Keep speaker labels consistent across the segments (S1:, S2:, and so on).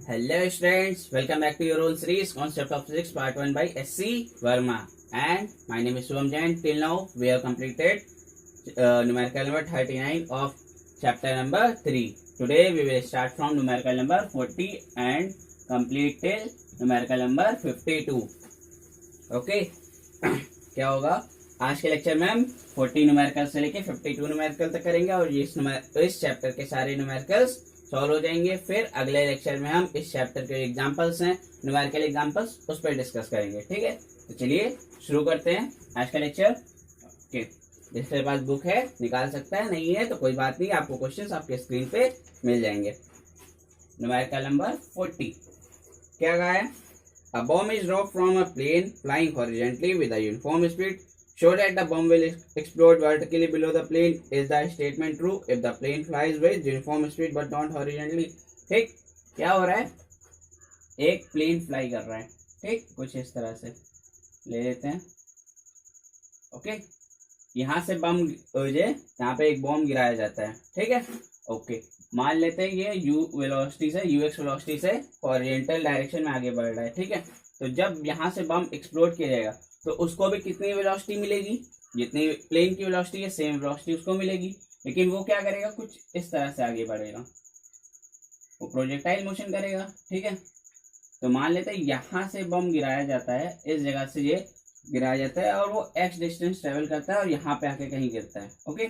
S1: Hello students, welcome back to your own series Concept of Physics Part 1 by SC Verma, and my name is Shubham Jain. Till now we have completed numerical number 39 of chapter number 3. Today we will start from numerical number 40 and complete till numerical number 52. Okay. क्या होगा आज के lecture में हम 40 numerical से लेके 52 numerical तक करेंगे और इस चैप्टर के सारे न्यूमेरिकल्स सॉल्व हो जाएंगे। फिर अगले लेक्चर में हम इस चैप्टर के एग्जांपल्स हैं, न्यूमेरिकल एग्जांपल्स, उस पर डिस्कस करेंगे। ठीक है, तो चलिए शुरू करते हैं आज का लेक्चर। ओके, जिसके पास बुक है निकाल सकता है, नहीं है तो कोई बात नहीं, आपको क्वेश्चंस आपके स्क्रीन पे मिल जाएंगे। न्यूमेरिकल नंबर 40 क्या कहा है? A bomb is dropped from a plane flying horizontally with a uniform speed. Show that the bomb will explode vertically below the plane. Is the statement true if the plane flies with uniform speed but not horizontally? ठीक, क्या हो रहा है? एक plane fly कर रहा है, ठीक, कुछ इस तरह से ले लेते हैं। ओके, यहाँ से बम यहाँ पे एक बॉम्ब गिराया जाता है, ठीक है। ओके, मान लेते हैं ये u वेलोसिटी से ux वेलोसिटी से ओरिएंटल डायरेक्शन में आगे बढ़ रहा है, ठीक है। तो जब यहाँ से बम एक्सप्लोड किया जाएगा तो उसको भी कितनी वेलोसिटी मिलेगी? जितनी प्लेन की वेलोसिटी है सेम वेलोसिटी उसको मिलेगी, लेकिन वो क्या करेगा? कुछ इस तरह से आगे बढ़ेगा, वो प्रोजेक्टाइल मोशन करेगा, ठीक है। तो मान लेते हैं यहाँ से बम गिराया जाता है, इस जगह से ये गिराया जाता है और वो x डिस्टेंस ट्रेवल करता है और यहाँ पे आके कहीं गिरता है। ओके,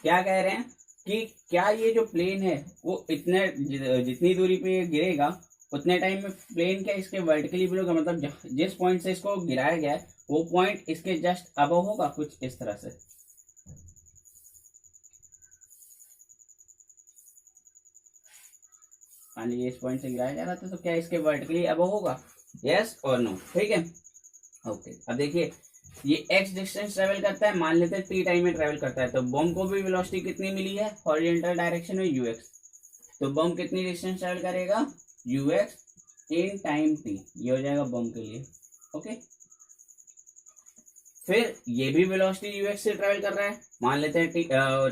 S1: क्या कह रहे हैं कि क्या ये जो प्लेन है वो इतने जितनी दूरी पे गिरेगा उतने टाइम में प्लेन क्या इसके वर्टिकली बिलो का मतलब जिस पॉइंट से इसको गिराया गया है वो पॉइंट इसके जस्ट अबव होगा, कुछ इस तरह से। मान लीजिए इस पॉइंट से गिराया जा रहा था तो क्या इसके वर्टिकली अबव होगा? यस और नो, ठीक है। ओके, अब देखिए ये x डिस्टेंस ट्रेवल करता है, मान लेते हैं t टाइम में ट्रेवल करता है, तो बम को भी वेलोसिटी कितनी मिली है? हॉरिजॉन्टल डायरेक्शन में ux। तो बम कितनी डिस्टेंस ट्रेवल करेगा? ux इन टाइम t, ये हो जाएगा बम के लिए। ओके, फिर ये भी वेलोसिटी ux से ट्रेवल कर रहा है, मान लेते हैं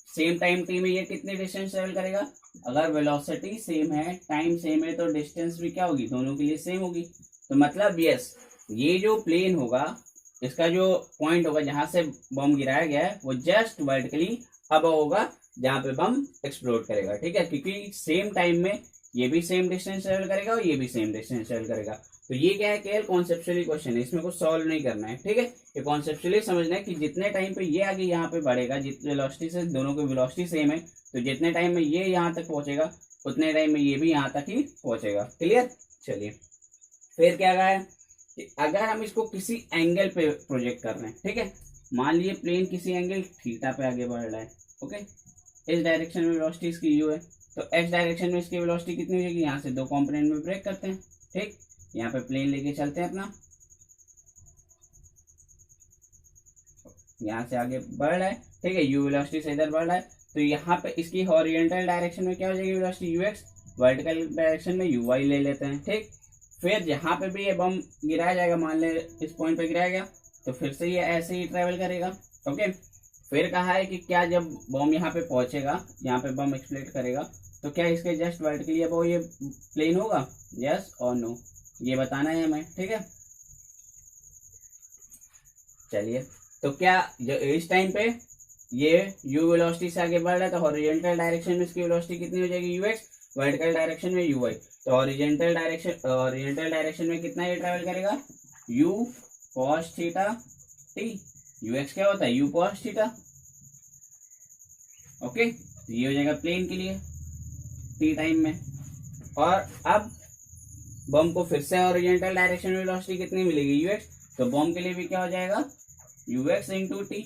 S1: सेम टाइम t में ये कितनी डिस्टेंस ट्रेवल करेगा? अगर वेलोसिटी सेम है, टाइम सेम है, तो डिस्टेंस भी क्या होगी? दोनों के लिए सेम होगी। तो मतलब यस, ये जो प्लेन होगा इसका जो पॉइंट होगा जहां से बम गिराया गया है वो जस्ट वर्टिकली अबव होगा जहां पे बम एक्सप्लोड करेगा, ठीक है, क्योंकि सेम टाइम में ये भी सेम डिस्टेंस ट्रेवल करेगा और ये भी सेम डिस्टेंस ट्रेवल करेगा। तो ये क्या है? केवल कॉन्सेप्चुअली क्वेश्चन है, इसमें कुछ सॉल्व नहीं करना है, ठीक है। ये कॉन्सेप्चुअली समझना है कि जितने टाइम पे ये आगे यहाँ पे बढ़ेगा, जितने वेलोसिटी से दोनों की वेलोसिटी सेम है, तो जितने टाइम में ये यहाँ तक पहुंचेगा उतने टाइम में ये भी यहाँ तक ही पहुंचेगा। क्लियर? चलिए, फिर क्या कहा है? अगर हम इसको किसी एंगल पे प्रोजेक्ट कर रहे हैं, ठीक है, मान लीजिए प्लेन किसी एंगल थीटा पे आगे बढ़ रहा है, ओके, इस डायरेक्शन में वेलोसिटी इसकी u है, तो x डायरेक्शन में इसकी वेलोसिटी कितनी हो जाएगी? यहाँ से दो कंपोनेंट में ब्रेक करते हैं, ठीक, यहाँ पे प्लेन लेके चलते हैं अपना, यहाँ से आगे बढ़ रहा है, ठीक है, u वेलोसिटी से इधर बढ़ रहा है, तो यहाँ पे इसकी हॉरिजॉन्टल डायरेक्शन में क्या हो जाएगी वेलोसिटी? ux, वर्टिकल डायरेक्शन में uy ले लेते हैं, ठीक। फिर जहां पे भी ये बम गिराया जाएगा, मान ले इस पॉइंट पे गिराया गया, तो फिर से ये ऐसे ही ट्रेवल करेगा। ओके, फिर कहा है कि क्या जब बम यहाँ पे पहुंचेगा, यहाँ पे बम एक्सप्लोड करेगा, तो क्या इसके जस्ट वर्टिकली अबव ये प्लेन होगा? यस और नो, ये बताना है हमें, ठीक है। चलिए, तो क्या जो इस टाइम पे ये u वेलोसिटी से आगे बढ़ रहा है तो हॉरिजॉन्टल डायरेक्शन में इसकी वेलोसिटी कितनी हो जाएगी? ux, वर्टिकल डायरेक्शन में uy, तो हॉरिजॉन्टल डायरेक्शन में कितना ये ट्रैवल करेगा? u cos theta t, ux क्या होता है? u cos theta. ओके, तो ये हो जाएगा प्लेन के लिए t टाइम में। और अब बम को फिर से हॉरिजॉन्टल डायरेक्शन में वेलोसिटी कितनी मिलेगी? ux, तो बम के लिए भी क्या हो जाएगा? ux इंटू टी,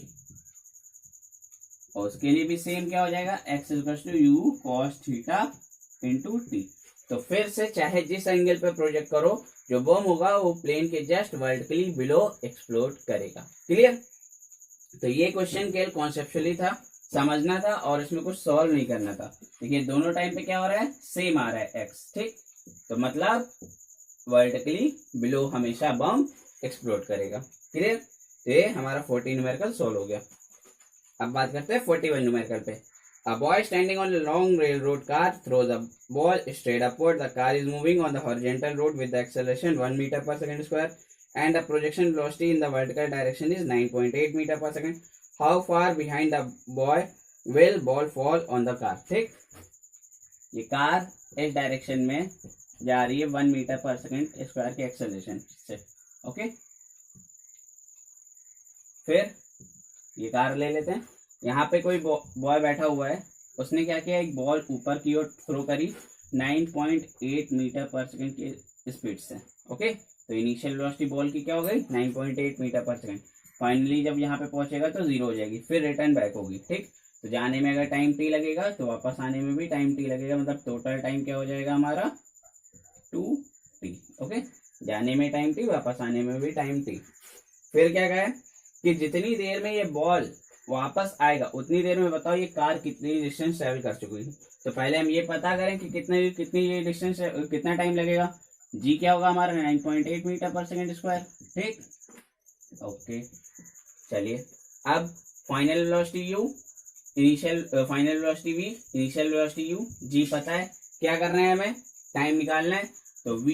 S1: और उसके लिए भी सेम क्या हो जाएगा? x equals to u cos theta into T. तो फिर से चाहे जिस एंगल पे प्रोजेक्ट करो, जो बम होगा वो प्लेन के जस्ट वर्टिकली बिलो एक्सप्लोड करेगा। क्लियर? तो ये क्वेश्चन केवल कॉन्सेप्चुअली था, समझना था और इसमें कुछ सॉल्व नहीं करना था। देखिए दोनों टाइम पे क्या हो रहा है? सेम आ रहा है x, ठीक, तो मतलब वर्टिकली बिलो हमेशा बम एक्सप्लोड करेगा। क्लियर? तो ये हमारा 40 न्यूमेरिकल सॉल्व हो गया। अब बात करते हैं 41 न्यूमेरिकल पे। A boy standing on a long railroad car throws a ball straight upward. The car is moving on the horizontal road with the acceleration 1 meter per second square and the projection velocity in the vertical direction is 9.8 meter per second. How far behind the boy will ball fall on the car? ठीक, ये car इस direction में जा रही है 1 metre per second square के acceleration से. Okay, फिर ये कार ले लेते हैं. यहाँ पे कोई बॉय बैठा हुआ है, उसने क्या किया, एक बॉल ऊपर की ओर थ्रो करी 9.8 मीटर पर सेकंड की स्पीड से. ओके, तो इनिशियल वेलोसिटी बॉल की क्या हो गई, 9.8 मीटर पर सेकंड. फाइनली जब यहाँ पे पहुंचेगा तो 0 हो जाएगी, फिर रिटर्न बैक होगी. ठीक, तो जाने में अगर टाइम टी लगेगा तो वापस आने में भी टाइम टी लगेगा, मतलब टोटल टाइम क्या हो जाएगा हमारा 2t. ओके, जाने में टाइम टी, वापस आने में भी टाइम टी. फिर क्या कहा कि जितनी देर में ये बॉल वापस आएगा उतनी देर में बताओ ये कार कितनी डिस्टेंस ट्रेवल कर चुकी है. तो पहले हम ये पता करें कि कितनी ये डिस्टेंस, कितना टाइम लगेगा. जी क्या होगा हमारा 9.8 मीटर पर सेकंड स्क्वायर. ठीक, ओके, चलिए अब final velocity u, initial final velocity v, initial velocity u, g पता है. क्या करना है, हमें टाइम निकालना है. तो v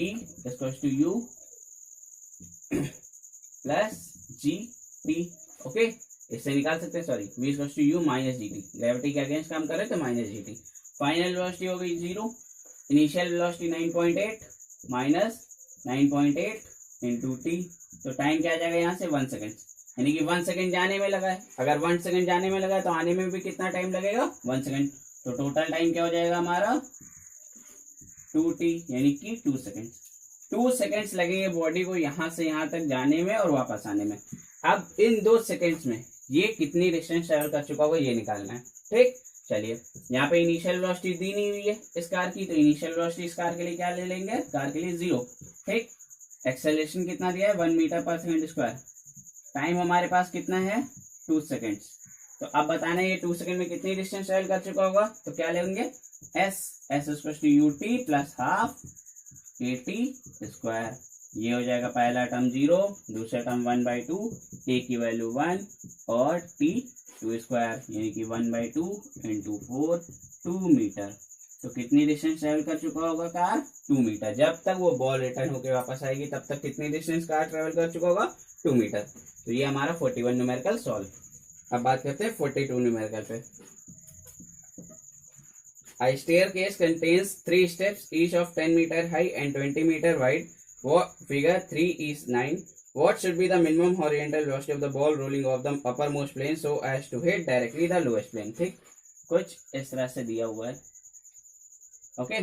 S1: equals to u plus G T. Okay, इससे निकाल सकते हैं, sorry, v equals to u minus G T. Gravity के अगेंस्ट काम कर रहे हैं तो minus G T. Final velocity हो गई 0, initial velocity 9.8 minus 9.8 into T. तो टाइम क्या आ जाएगा यहाँ से 1 सेकेंड, यानी कि 1 सेकेंड जाने में लगा है. अगर 1 सेकेंड जाने में लगा है तो आने में भी कितना टाइम लगेगा, 1 सेकेंड. तो टोटल टाइम क्या हो जाएगा हमारा 2t, यानी कि 2 सेकेंड. 2 सेकेंड्स लगेंगे बॉडी को यहाँ से यहाँ तक जाने में और वापस आने में. अब इन 2 सेकेंड्स में ये कितनी डिस्टेंस ट्रेवल कर चुका होगा ये निकालना है. ठीक, चलिए यहाँ पे इनिशियल वेलोसिटी दी नहीं हुई है इस कार की, तो इनिशियल वेलोसिटी इस कार के लिए क्या ले लेंगे, कार के लिए 0. ठीक, एक्सेलरेशन कितना दिया है 1 metre per second square. Time हमारे पास कितना है 2 सेकेंड्स. तो अब बताना है ये 2 सेकेंड में कितनी डिस्टेंस ट्रेवल कर चुका होगा. तो क्या लेंगे, S equals to U T plus half A T square. ये हो जाएगा पहला टर्म 0, दूसरा टर्म 1/2, ए की वैल्यू 1 और टी 2 स्क्वायर, यानी कि 1/2 इंटू 4 2 मीटर. तो कितनी डिस्टेंस ट्रेवल कर चुका होगा कार, 2 मीटर. जब तक वो बॉल रिटर्न होकर वापस आएगी तब तक कितनी डिस्टेंस कार ट्रेवल कर चुका होगा, 2 मीटर. तो ये हमारा 41 न्यूमेरिकल सॉल्व. अब बात करते हैं 42 न्यूमेरिकल पे. A staircase contains 3 steps, each of 10 meter high and 20 meter wide. Figure 3 is 9. What should be the minimum horizontal velocity of the ball rolling off the uppermost plane so as to hit directly the lowest plane. ठीक, कुछ इस तरह से दिया हुआ है. Okay,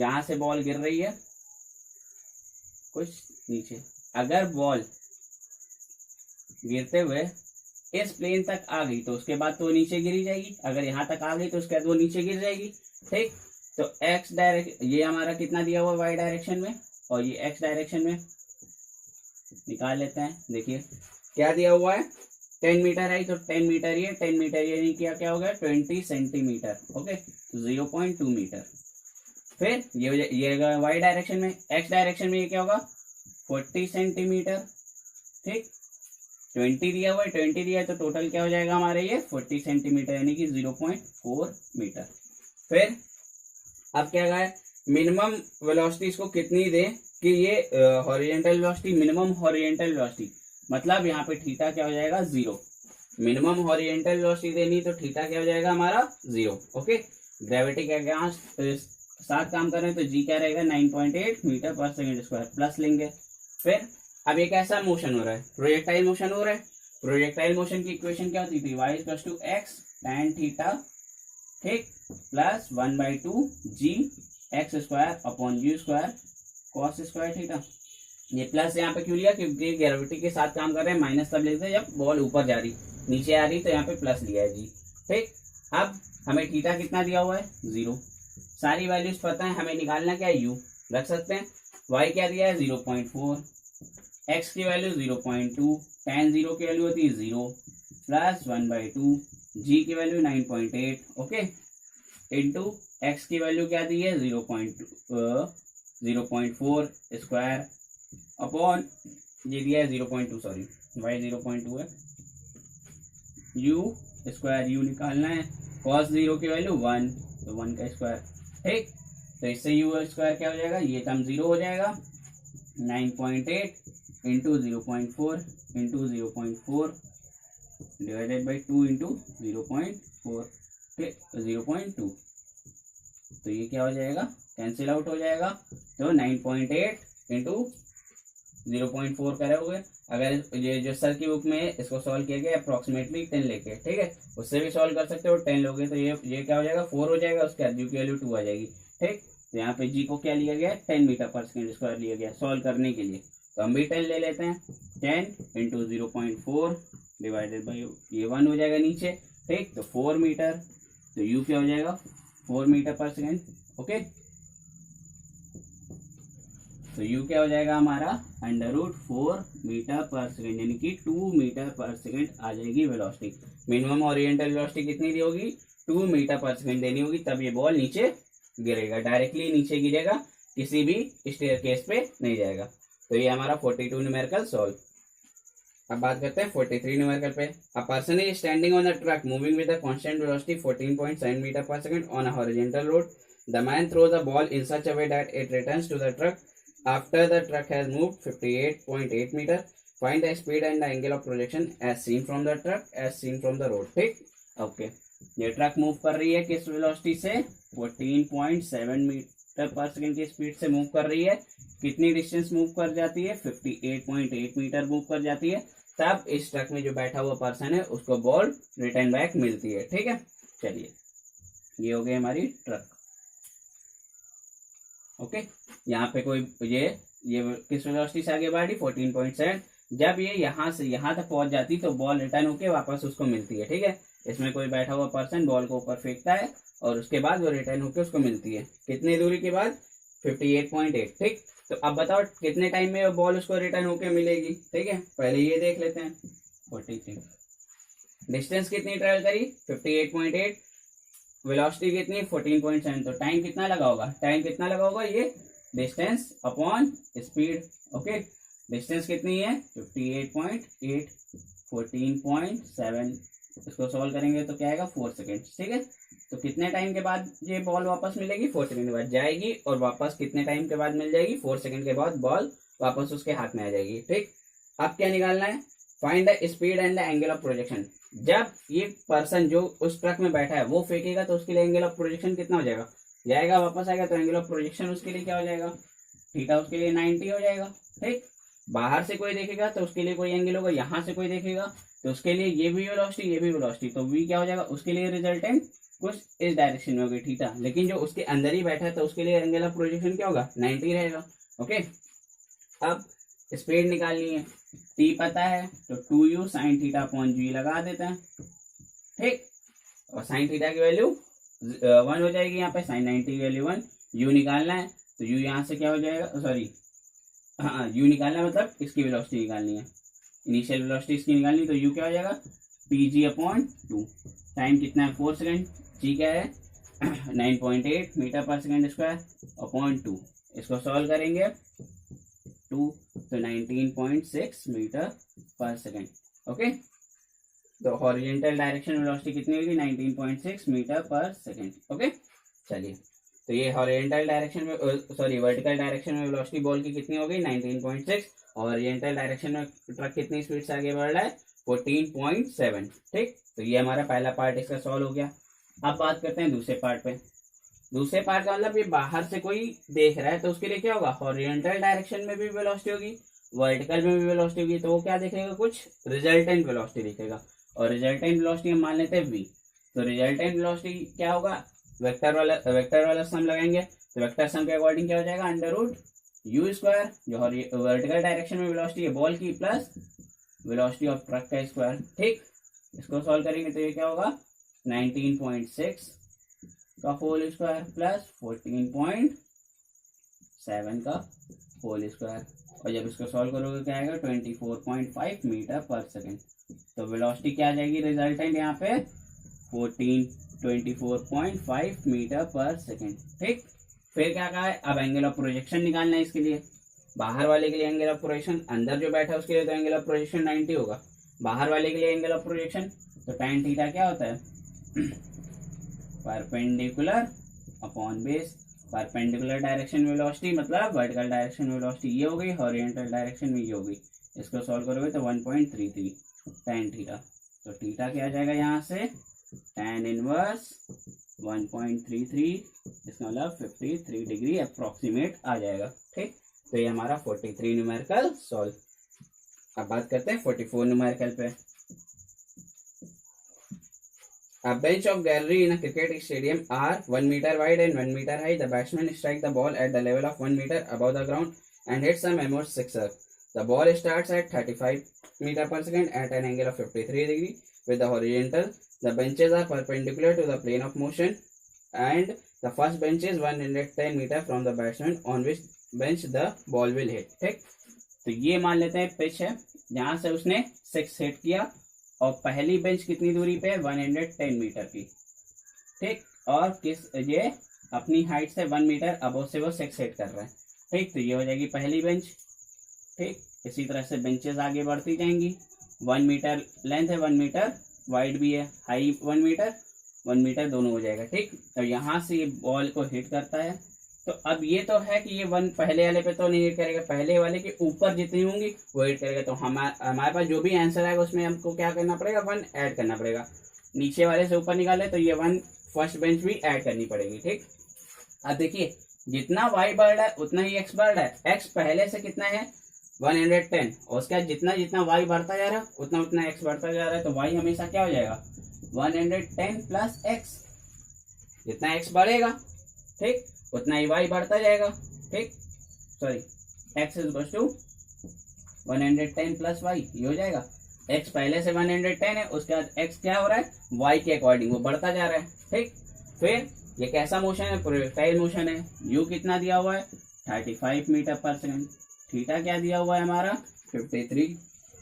S1: यहां से बॉल गिर रही है कुछ नीचे. अगर बॉल गिरते हुए इस प्लेन तक आ गई तो उसके बाद तो नीचे गिरी जाएगी. अगर यहाँ तक आ गई तो उसके बाद वो नीचे गिर जाएगी. ठीक, तो एक्स डायरेक्शन, ये हमारा कितना दिया हुआ वाई डायरेक्शन में और ये एक्स डायरेक्शन में निकाल लेते हैं. देखिए क्या दिया हुआ है, 10 मीटर है तो 10 मीटर ये 10 मीटर यानी क्या हो गया 20 सेंटीमीटर. ओके, तो 0.2 मीटर. फिर ये वाई डायरेक्शन में, एक्स डायरेक्शन में ये क्या होगा 40 सेंटीमीटर. ठीक, 20 दिया हुआ है, 20 दिया है तो टोटल क्या हो जाएगा हमारे ये 40 सेंटीमीटर यानी कि 0.4 मीटर. फिर अब क्या है, मिनिमम वेलोसिटी इसको कितनी दे कि ये horizontal velocity, minimum horizontal velocity, मतलब यहाँ पे थीटा क्या हो जाएगा 0. मिनिमम हॉरिजॉन्टल वेलोसिटी देनी तो थीटा क्या हो जाएगा हमारा 0. ओके, ग्रेविटी के साथ काम कर रहे हैं तो जी क्या रहेगा 9.8 metre per second square plus लेंगे. फिर अब ये कैसा मोशन हो रहा है, प्रोजेक्टाइल मोशन हो रहा है. प्रोजेक्टाइल मोशन की इक्वेशन क्या होती थी, y equals to x tan theta. ठीक, plus 1/2 g x square upon you square cos square theta. ये प्लस यहाँ पे क्यों लिया, क्योंकि ग्रेविटी के साथ काम कर रहे हैं. माइनस तब लेते हैं जब बॉल ऊपर जा रही, नीचे आ रही तो यहाँ पे प्लस लिया है जी. ठीक, अब हमें थीटा कितना दिया हुआ है 0. सारी वैल्यूज पता है, हमें निकालना क्या है, u रख सकते हैं. y क्या दिया है 0.4, x की वैल्यू 0.2, tan 0 की वैल्यू होती है 0 प्लस 1/2, g की वैल्यू 9.8. ओके, इंटू x की वैल्यू क्या दी है 0.4 स्क्वायर अपॉन ये दिया है 0.2, सॉरी y 0.2 है, u स्क्वायर u निकालना है cos 0 की वैल्यू 1, तो 1 का स्क्वायर। ठीक, तो इससे u स्क्वायर क्या हो जाएगा, ये टर्म 0 हो जाएगा। 9.8 into 0.4 into 0.4 divided by 2 into 0.4, ठीक, तो 0.2, तो ये क्या हो जाएगा, कैंसिल आउट हो जाएगा। तो 9.8 इंटू 0.4 करोगे, अगर ये जो सर की बुक में इसको सॉल्व किया गया अप्रोक्सीमेटली 10 लेके, ठीक है, उससे भी सॉल्व कर सकते हो। 10 लोगे तो ये क्या हो जाएगा, 4 हो जाएगा, उसके बाद जी की वैल्यू 2 आ जाएगी। ठीक, तो यहाँ पे जी को क्या लिया गया, 10 मीटर पर सेकेंड स्क्वायर लिया गया सॉल्व करने के लिए। तो हम भी 10 ले लेते हैं। 10 इंटू 0.4 डिवाइडेड बाई ये 1 हो जाएगा नीचे। ठीक, तो 4 मीटर, तो यू क्या हो जाएगा, 4 मीटर पर सेकेंड। ओके, तो यू क्या हो जाएगा हमारा, √4 मीटर पर सेकेंड, यानी कि 2 मीटर पर सेकेंड आ जाएगी वेलोसिटी। मिनिमम ओरिएंटल वेलोसिटी कितनी दी होगी, 2 मीटर पर सेकेंड देनी होगी, तब ये बॉल नीचे गिरेगा, डायरेक्टली नीचे गिरेगा, किसी भी स्टेयरकेस पे नहीं जाएगा। तो ये हमारा 42 न्यूमेरिकल सॉल्व। अब बात करते हैं 43 न्यूमेरिकल पे। A person is standing on the truck moving with a constant velocity 14.7 metre per second on a horizontal road. The man throws the ball in such a way that it returns to the truck after the truck has moved 58.8 metre. Find the speed and the angle of projection as seen from the truck as seen from the road. ठीक, okay, ये truck move कर रही है किस velocity से, 14.7 metre per second की speed से move कर रही है। कितनी डिस्टेंस मूव कर जाती है, 58.8 मीटर मूव कर जाती है। तब इस ट्रक में जो बैठा हुआ पर्सन है उसको बॉल रिटर्न बैक मिलती है। ठीक है, चलिए, ये हो गई हमारी ट्रक। ओके, यहाँ पे कोई ये किस वेलोसिटी से आगे बढ़ी, 14.7। जब ये यहाँ से यहाँ तक पहुंच जाती तो बॉल रिटर्न होके वापस उसको मिलती है। ठीक है, इसमें कोई बैठा हुआ पर्सन बॉल को ऊपर फेंकता है और उसके बाद वो रिटर्न होके उसको मिलती है। कितनी दूरी के बाद, 58.8। ठीक, तो अब बताओ कितने टाइम में बॉल उसको रिटर्न होके मिलेगी। ठीक है, पहले ये देख लेते हैं। 43 डिस्टेंस कितनी ट्रेवल करी, 58.8, वेलोसिटी कितनी, 14.7, तो टाइम कितना लगा होगा, टाइम कितना लगा होगा, ये distance upon speed. Okay, distance कितनी है, 58.8, 14.7, इसको सॉल्व करेंगे तो क्या आएगा, 4 सेकेंड। ठीक है, तो कितने टाइम के बाद ये बॉल वापस मिलेगी, 4 सेकंड के बाद जाएगी और वापस कितने टाइम के बाद मिल जाएगी, 4 सेकंड के बाद बॉल वापस उसके हाथ में आ जाएगी। ठीक, अब क्या निकालना है, find the speed and the angle of projection. जब ये पर्सन जो उस ट्रक में बैठा है वो फेंकेगा तो उसके लिए एंगल ऑफ प्रोजेक्शन कितना हो जाएगा, जाएगा वापस आएगा, तो एंगल ऑफ प्रोजेक्शन उसके लिए क्या हो जाएगा, थीटा उसके लिए 90 हो जाएगा। ठीक, बाहर से कोई देखेगा तो उसके लिए कोई एंगल होगा, यहाँ से कोई देखेगा तो उसके लिए ये भी वेलोसिटी ये भी वेलोसिटी, तो v क्या हो जाएगा, उसके लिए रिजल्टेंट कुछ इस डायरेक्शन में होगी थीटा, लेकिन जो उसके अंदर ही बैठा है तो उसके लिए एंगल ऑफ प्रोजेक्शन क्या होगा, 90 रहेगा। ओके, अब स्पीड निकालनी है, t पता है तो 2u sin theta upon g लगा देते हैं। ठीक, और sin थीटा की वैल्यू 1 हो जाएगी, यहाँ पे sin 90 की वैल्यू 1। u निकालना है तो u यहाँ से क्या हो जाएगा, सॉरी हाँ u निकालना है मतलब इसकी वेलोसिटी निकालनी है, इनिशियल वेलोसिटी इसकी निकालनी, तो u क्या हो जाएगा, pg अपॉन 2। टाइम कितना है, 4 सेकेंड, जी क्या है 9.8 मीटर पर सेकेंड स्क्वायर अपॉन 2, इसको सॉल्व करेंगे 2 तो 19.6 मीटर पर सेकेंड। ओके, तो हॉरिजॉन्टल डायरेक्शन वेलोसिटी कितनी होगी, 19.6 मीटर पर सेकेंड। ओके, चलिए, तो ये हॉरिजॉन्टल डायरेक्शन में वर्टिकल डायरेक्शन में वेलोसिटी बॉल की कितनी होगी, 19.6, और हॉरिजॉन्टल डायरेक्शन में ट्रक कितनी स्पीड से आगे बढ़ रहा है, 14.7। ठीक, तो ये हमारा पहला पार्ट इसका सॉल्व हो गया। अब बात करते हैं दूसरे पार्ट पे। दूसरे पार्ट का मतलब ये बाहर से कोई देख रहा है तो उसके लिए क्या होगा, हॉरिजॉन्टल डायरेक्शन में भी वेलोसिटी होगी, वर्टिकल में भी वेलोसिटी होगी, तो वो क्या देखेगा, कुछ रिजल्टेंट वेलोसिटी दिखेगा, और रिजल्टेंट वेलोसिटी हम मान लेते हैं v। तो रिजल्टेंट वेलोसिटी क्या होगा, वेक्टर वाला सम लगाएंगे, तो वेक्टर सम के अकॉर्डिंग क्या हो जाएगा, √u स्क्वायर, जो वर्टिकल डायरेक्शन में वेलोसिटी है बॉल की, प्लस वेलोसिटी ऑफ ट्रक का स्क्वायर। ठीक, इसको सॉल्व करेंगे तो ये क्या होगा, 19.6 का होल स्क्वायर प्लस 14.7 का होल स्क्वायर, और जब इसको सॉल्व करोगे क्या आएगा, 24.5 मीटर पर सेकेंड। तो वेलोसिटी क्या आ जाएगी, रिजल्टेंट यहाँ पे 24.5 मीटर पर सेकेंड। ठीक, फिर क्या कहा है, अब एंगल ऑफ प्रोजेक्शन निकालना है इसके लिए। बाहर वाले के लिए एंगल ऑफ प्रोजेक्शन, अंदर जो बैठा है उसके लिए तो एंगल ऑफ प्रोजेक्शन 90 होगा, बाहर वाले के लिए एंगल ऑफ प्रोजेक्शन तो tan थीटा क्या होता है perpendicular upon base. Perpendicular direction में वेलोसिटी मतलब वर्टिकल डायरेक्शन में वेलोसिटी ये हो गई, हॉरिजॉन्टल डायरेक्शन में ये हो गई। इसको सॉल्व करोगे तो 1.33 tan थीटा। तो थीटा क्या आ जाएगा यहाँ से, tan इनवर्स 1.33, इसका मतलब 53 डिग्री अप्रोक्सीमेट आ जाएगा। ठीक, तो ये हमारा 43 न्यूमेरिकल सॉल्व। अब बात करते हैं 44 न्यूमेरिकल पे। A bench of gallery in a cricket stadium are 1 meter wide and 1 meter high. The batsman strikes the ball at the level of 1 meter above the ground and hits a mammoth sixer. The ball starts at 35 meter per second at an angle of 53 degree with the horizontal. The benches are perpendicular to the plane of motion and the first bench is 110 meter from the batsman on which bench the ball will hit. ठीक, तो ये मान लेते हैं pitch है जहां से उसने 6 हिट किया और पहली बेंच कितनी दूरी पे है, 110 मीटर की। ठीक, और किस ये अपनी हाइट से 1 मीटर अबव से वो 6 हिट कर रहा है। ठीक, तो ये हो जाएगी पहली बेंच। ठीक, इसी तरह से बेंचेस आगे बढ़ती जाएंगी। 1 मीटर लेंथ है, 1 मीटर वाइड भी है, हाई 1 मीटर दोनों हो जाएगा। ठीक, तो यहाँ से ये बॉल को हिट करता है। तो अब ये तो है कि ये 1 पहले वाले पे तो नहीं हिट करेगा, पहले वाले के ऊपर जितनी होंगी वो हिट करेगा। तो हमारे पास जो भी आंसर आएगा उसमें हमको क्या करना पड़ेगा, 1 ऐड करना पड़ेगा। नीचे वाले से ऊपर निकाले तो ये 1 फर्स्ट बेंच भी ऐड करनी पड़ेगी। ठीक, अब देखिए जितना y बढ़ रहा है उतना ही x बढ़ रहा है। x पहले से कितना है, 110, और उसके बाद जितना जितना y बढ़ता जा रहा है उतना उतना x बढ़ता जा रहा है। तो y हमेशा क्या हो जाएगा, 110 प्लस x। जितना x बढ़ेगा ठीक उतना ही y बढ़ता जाएगा। ठीक, sorry x is equal to 110 plus y, ये हो जाएगा। x पहले से 110 है, उसके बाद x क्या हो रहा है, y के अकॉर्डिंग वो बढ़ता जा रहा है। ठीक, फिर ये कैसा मोशन है, प्रोजेक्टाइल मोशन है। u कितना दिया हुआ है, 35 मीटर पर सेकंड। थीटा क्या दिया हुआ है हमारा, 53।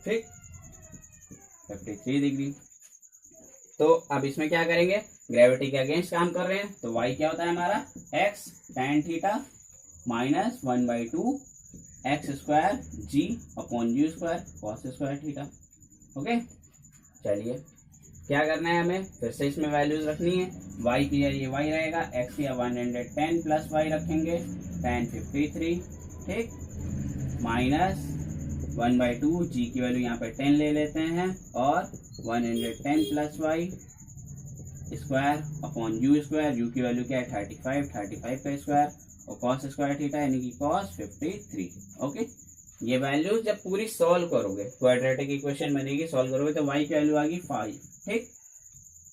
S1: ठीक, 53 डिग्री। तो अब इसमें क्या करेंगे, ग्रेविटी के अगेंस्ट काम कर रहे हैं। तो y क्या होता है हमारा, x tan theta minus 1/2 x square g upon u square cos square theta. Okay, चलिए क्या करना है हमें, फिर से इसमें वैल्यूज रखनी है। y की ये y रहेगा, x की 110 प्लस y रखेंगे tan 53। ठीक, माइनस 1/2 g की वैल्यू यहाँ पे 10 ले लेते हैं और 110 plus Y square upon you square. U की वैल्यू क्या है, 35 का स्क्वायर और कॉस स्क्वायर थीटा यानी कि कॉस 53। ओके, ये वैल्यू जब पूरी सॉल्व करोगे, क्वाड्रेटिक इक्वेशन बनेगी, सॉल्व करोगे तो y की वैल्यू आ गई 5। ठीक,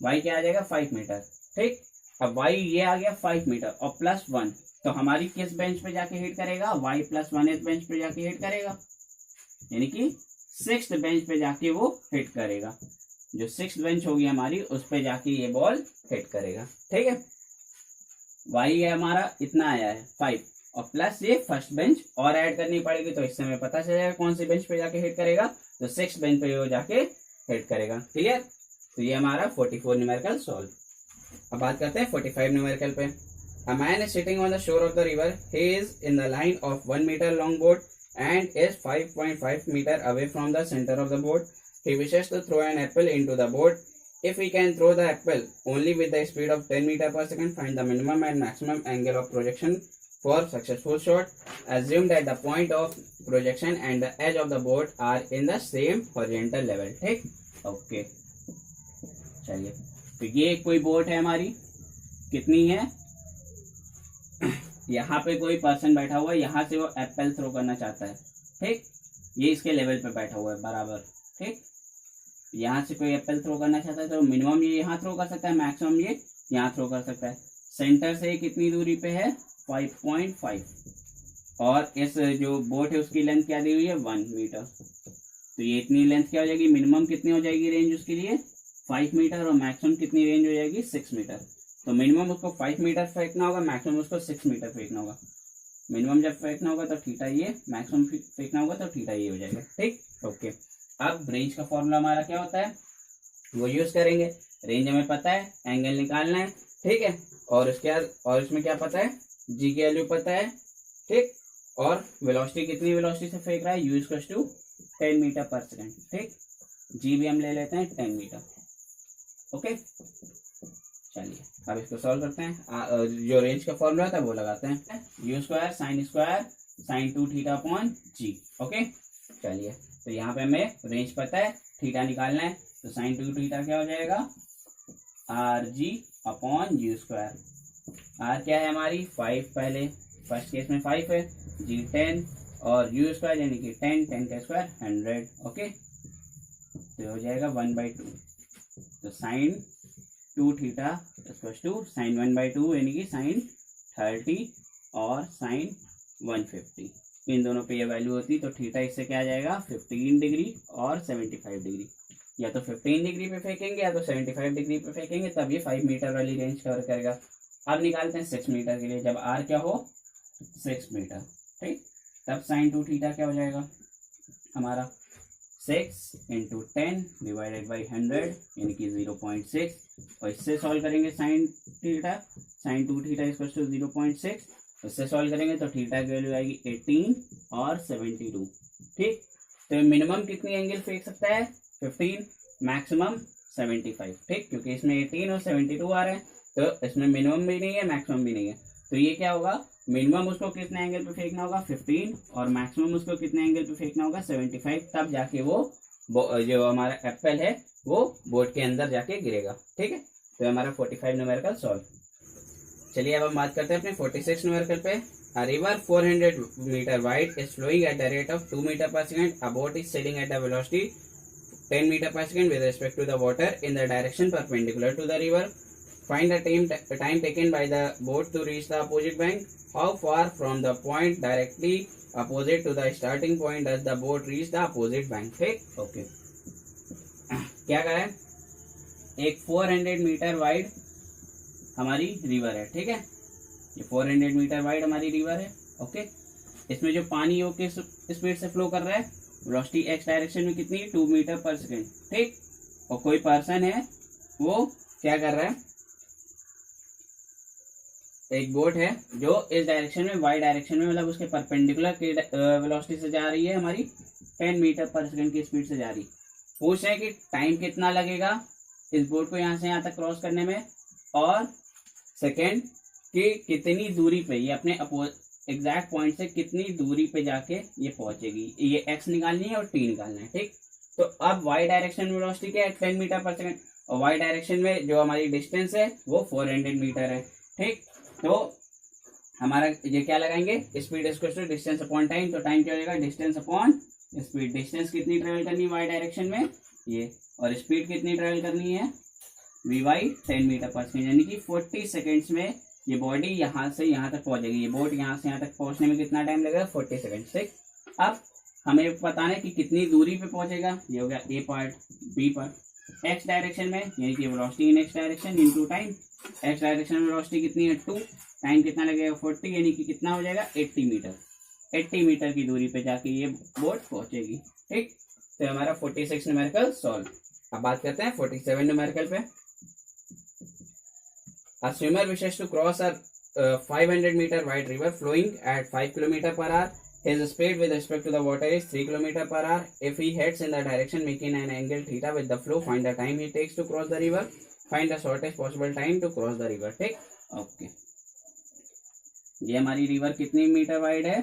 S1: y क्या आ जाएगा, 5 मीटर। ठीक, अब y ये आ गया 5 मीटर और प्लस 1, तो हमारी किस बेंच पे जाके हिट करेगा, y प्लस 1 बेंच पे जाके हिट करेगा, यानी कि 6th बेंच पे जाके वो हिट करेगा। जो 6th बेंच होगी हमारी उस पे जाके ये बॉल हिट करेगा। ठीक है, y है हमारा इतना आया है 5 और प्लस ये फर्स्ट बेंच और ऐड करनी पड़ेगी। तो इससे हमें पता चलेगा कौन सी बेंच पे जाके हिट करेगा, तो 6th बेंच पे वो जाके हिट करेगा। क्लियर, तो ये हमारा 44 न्यूमेरिकल सॉल्व। अब बात करते हैं 45 न्यूमेरिकल पे। A man is sitting on the shore of the river. He is in the line of 1 meter long boat and is 5.5 meter away from the center of the boat. He wishes to throw an apple into the boat. If he can throw the apple only with the speed of 10 meter per second, find the minimum and maximum angle of projection for successful shot. Assume that the point of projection and the edge of the boat are in the same horizontal level. ठीक, okay, चलिए तो ये कोई boat है हमारी, कितनी है, यहाँ पे कोई पर्सन बैठा हुआ है, यहाँ से वो एप्पल थ्रो करना चाहता है। ठीक, ये इसके लेवल पे बैठा हुआ है बराबर। ठीक, यहाँ से कोई एप्पल थ्रो करना चाहता है तो मिनिमम ये यहाँ थ्रो कर सकता है, मैक्सिमम ये यहाँ थ्रो कर सकता है। सेंटर से कितनी दूरी पे है, 5.5, और इस जो बोट है उसकी लेंथ क्या दी हुई है, 1 मीटर। तो ये इतनी लेंथ क्या हो जाएगी, मिनिमम कितनी हो जाएगी रेंज उसके लिए, 5 मीटर, और मैक्सिमम कितनी रेंज हो जाएगी, 6 मीटर। तो मिनिमम उसको 5 मीटर फेंकना होगा, मैक्सिमम उसको 6 मीटर फेंकना होगा। मिनिमम जब फेंकना होगा तो थीटा ये, मैक्सिमम फेंकना होगा तो थीटा ये हो जाएगा। ठीक, ओके, अब रेंज का फॉर्मूला हमारा क्या होता है, वो यूज करेंगे। रेंज हमें पता है, एंगल निकालना है। ठीक है, और उसके बाद और इसमें क्या पता है, जी की वैल्यू पता है। ठीक, और वेलोसिटी कितनी वेलोसिटी से फेंक रहा है, यू इक्वल्स टू 10 मीटर पर सेकेंड। ठीक, जी भी हम ले लेते हैं 10 मीटर। ओके, चलिए अब इसको सॉल्व करते हैं। जो रेंज का फॉर्मूला था वो लगाते हैं, u square sine 2 theta upon g. Okay चलिए, तो यहाँ पे हमें रेंज पता है, थीटा निकालना है, तो साइन 2 थीटा क्या हो जाएगा, R G upon you square. R क्या है हमारी 5, पहले फर्स्ट केस में 5 है, जी 10 और यू स्क्वायर यानी कि 10 का स्क्वायर 100। ओके तो हो जाएगा 1/2, तो साइन 2 थीटा टू साइन 1/2 यानी कि साइन 30 और साइन 150। इन दोनों पे ये वैल्यू होती तो थीटा इससे क्या आ जाएगा 15 डिग्री और 75 डिग्री। या तो 15 डिग्री पे फेंकेंगे या तो 75 डिग्री पे फेंकेंगे, तब ये 5 मीटर वाली रेंज कवर करेगा। अब निकालते हैं 6 मीटर के लिए, जब आर क्या हो 6 मीटर, ठीक, तब साइन 2 थीटा क्या हो जाएगा हमारा 6 इंटू 10 डिवाइडेड बाई 100 यानी कि 0.6। और इससे सॉल्व करेंगे साइन 2 थीटा इक्वल टू 0.6, इससे सॉल्व करेंगे तो थीटा की वैल्यू आएगी 18 और 72। ठीक, तो मिनिमम कितनी एंगल फेंक सकता है 15, मैक्सिमम 75। ठीक, क्योंकि इसमें 18 और 72 आ रहे हैं, तो इसमें मिनिमम भी नहीं है मैक्सिमम भी नहीं है, तो ये क्या होगा, मिनिमम उसको कितने एंगल पे फेंकना होगा 15 और मैक्सिमम उसको कितने एंगल पे फेंकना होगा 75, तब जाके वो जो हमारा एप्पल है वो बोर्ड के अंदर जाके गिरेगा। ठीक है, तो हमारा 45 न्यूमेरिकल सॉल्व। चलिए अब हम बात करते हैं अपने 46 न्यूमेरिकल पे। A river 400 meter wide is flowing at the rate of 2 meter per second. A boat is sailing at a velocity 10 meter per second with respect to the water in the direction perpendicular to the river. Find the time taken by the boat to reach the opposite bank. How far from the point directly opposite to the starting point does the boat reach the opposite bank? ठीक, okay, क्या करें, एक 400 metre wide हमारी river है। ठीक है, ये 400 metre wide हमारी रिवर है। ओके, इसमें जो पानी वो किस स्पीड से फ्लो कर रहा है, वेलोसिटी एक्स डायरेक्शन में कितनी 2 मीटर पर सेकेंड। ठीक, और कोई पर्सन है वो क्या कर रहा है, एक बोट है जो इस डायरेक्शन में वाई डायरेक्शन में मतलब उसके परपेंडिकुलर वेलोसिटी से जा रही है, हमारी 10 मीटर पर सेकेंड की स्पीड से जा रही। पूछ रहे हैं कि टाइम कितना लगेगा इस बोट को यहाँ से यहाँ तक क्रॉस करने में, और सेकेंड कि कितनी दूरी पे ये अपने एग्जैक्ट पॉइंट से कितनी दूरी पे जाके ये पहुंचेगी। ये एक्स निकालनी है और टी निकालना है। ठीक, तो अब वाई डायरेक्शन में वेलोसिटी क्या है 10 मीटर पर सेकेंड, और वाई डायरेक्शन में जो हमारी डिस्टेंस है वो 400 मीटर है। ठीक, तो हमारा ये क्या लगाएंगे, speed equal to distance upon time, तो टाइम क्या हो जाएगा डिस्टेंस अपॉन स्पीड। डिस्टेंस कितनी ट्रेवल करनी है वाई डायरेक्शन में ये, और स्पीड कितनी ट्रेवल करनी है वी वाई 10 मीटर पर सेकेंड, यानी कि 40 सेकेंड्स में ये बॉडी यहाँ से यहाँ तक पहुंचेगी। ये बोट यहाँ से यहाँ तक पहुंचने में कितना टाइम लगेगा 40 सेकेंड। ठीक, अब हमें बताना है कि कितनी दूरी पे पहुंचेगा। ये हो गया A part. B part x direction में यानी कि velocity in x direction into time. X direction में वेलोसिटी कितनी है 2, टाइम कितना लगेगा 40 यानी कि कितना हो जाएगा 80 मीटर। 80 मीटर की दूरी पे जाके ये बोट पहुंचेगी। ठीक, तो हमारा 46 न्यूमेरिकल सॉल्व। अब बात करते हैं 47 न्यूमेरिकल पे। A swimmer wishes to cross a 500 meter wide river flowing at 5 km per hour. His speed with respect to the water is 3 km per hour. If he heads in the direction making an angle theta with the flow, find the time he takes to cross the river. Find the shortest possible time to cross the river. ठीक, okay, ये हमारी river कितनी metre wide है,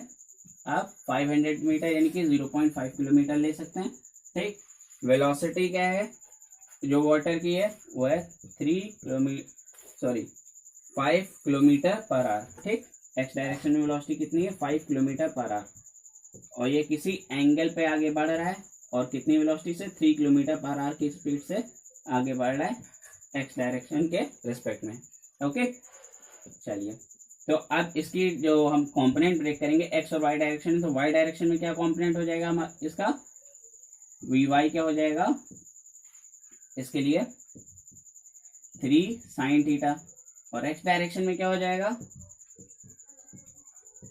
S1: आप 500 metre यानी कि 0.5 kilometre ले सकते हैं। ठीक, वेलोसिटी क्या है जो वाटर की है वो है 5 किलोमीटर पर आवर। ठीक, एक्स डायरेक्शन में वेलोसिटी कितनी है 5 किलोमीटर पर आवर, और ये किसी एंगल पे आगे बढ़ रहा है और कितनी वेलोसिटी से 3 किलोमीटर पर आवर की स्पीड से आगे बढ़ रहा है एक्स डायरेक्शन के रिस्पेक्ट में। ओके, चलिए, तो अब इसकी जो हम कंपोनेंट ब्रेक करेंगे एक्स और वाई डायरेक्शन में, तो वाई डायरेक्शन में क्या कंपोनेंट हो जाएगा इसका वी वाई क्या हो जाएगा इसके लिए 3 साइन थीटा, और एक्स डायरेक्शन में क्या हो जाएगा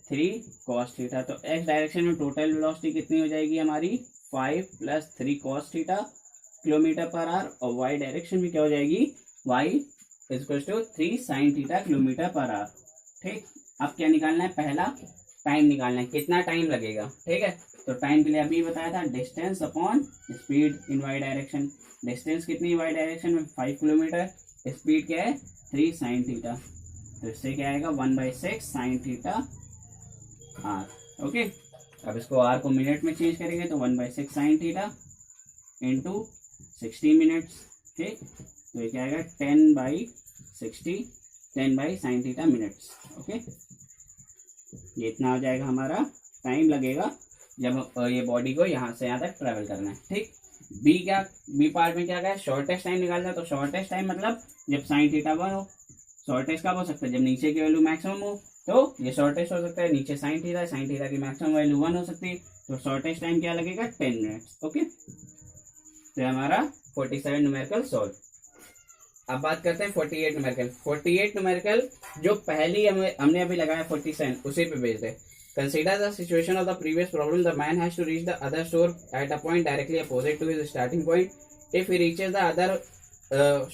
S1: 3 कॉस थीटा। तो एक्स डायरेक्शन में टोटल वेलोसिटी कितनी हो जाएगी हमारी 5 + 3 cos theta kilometre per hour, और वाई डायरेक्शन में क्या हो जाएगी Y equal to 3 sine theta kilometre per hour. ठीक, अब क्या निकालना है, पहला टाइम निकालना है, कितना टाइम लगेगा। ठीक है, तो टाइम के लिए अभी बताया था distance upon speed in Y direction. Distance कितनी वाई डायरेक्शन में 5 किलोमीटर, स्पीड क्या है 3 साइन थीटा, तो इससे क्या आएगा 1/6 साइन थीटा आर। ओके, अब इसको आर को मिनट में चेंज करेंगे तो 1/6 साइन थीटा इंटू 60 मिनट्स। ठीक, तो ये क्या आएगा 10/60, 10 साइन थीटा मिनट्स। ओके, ये इतना हो जाएगा हमारा टाइम लगेगा जब ये बॉडी को यहाँ से यहाँ तक ट्रेवल करना है। ठीक, बी पार्ट में क्या है, शॉर्टेस्ट टाइम निकालना है। तो शॉर्टेस्ट टाइम मतलब जब साइन थीटा 1 हो। शॉर्टेस्ट कब हो सकता है, जब नीचे की वैल्यू मैक्सिमम हो, तो ये शॉर्टेस्ट हो सकता है। नीचे साइन थीटा की मैक्सिमम वैल्यू 1 हो सकती है, तो शॉर्टेस्ट टाइम क्या लगेगा 10 मिनट्स। ओके, तो हमारा 47 न्यूमेरिकल सॉल्व। अब बात करते हैं 48 न्यूमेरिकल। 48 न्यूमेरिकल जो पहली हमने अभी लगाया 47, उसी पे बेस्ड है। Consider the situation of the previous problem. The man has to reach the other shore at a point directly opposite to his starting point. If he reaches the other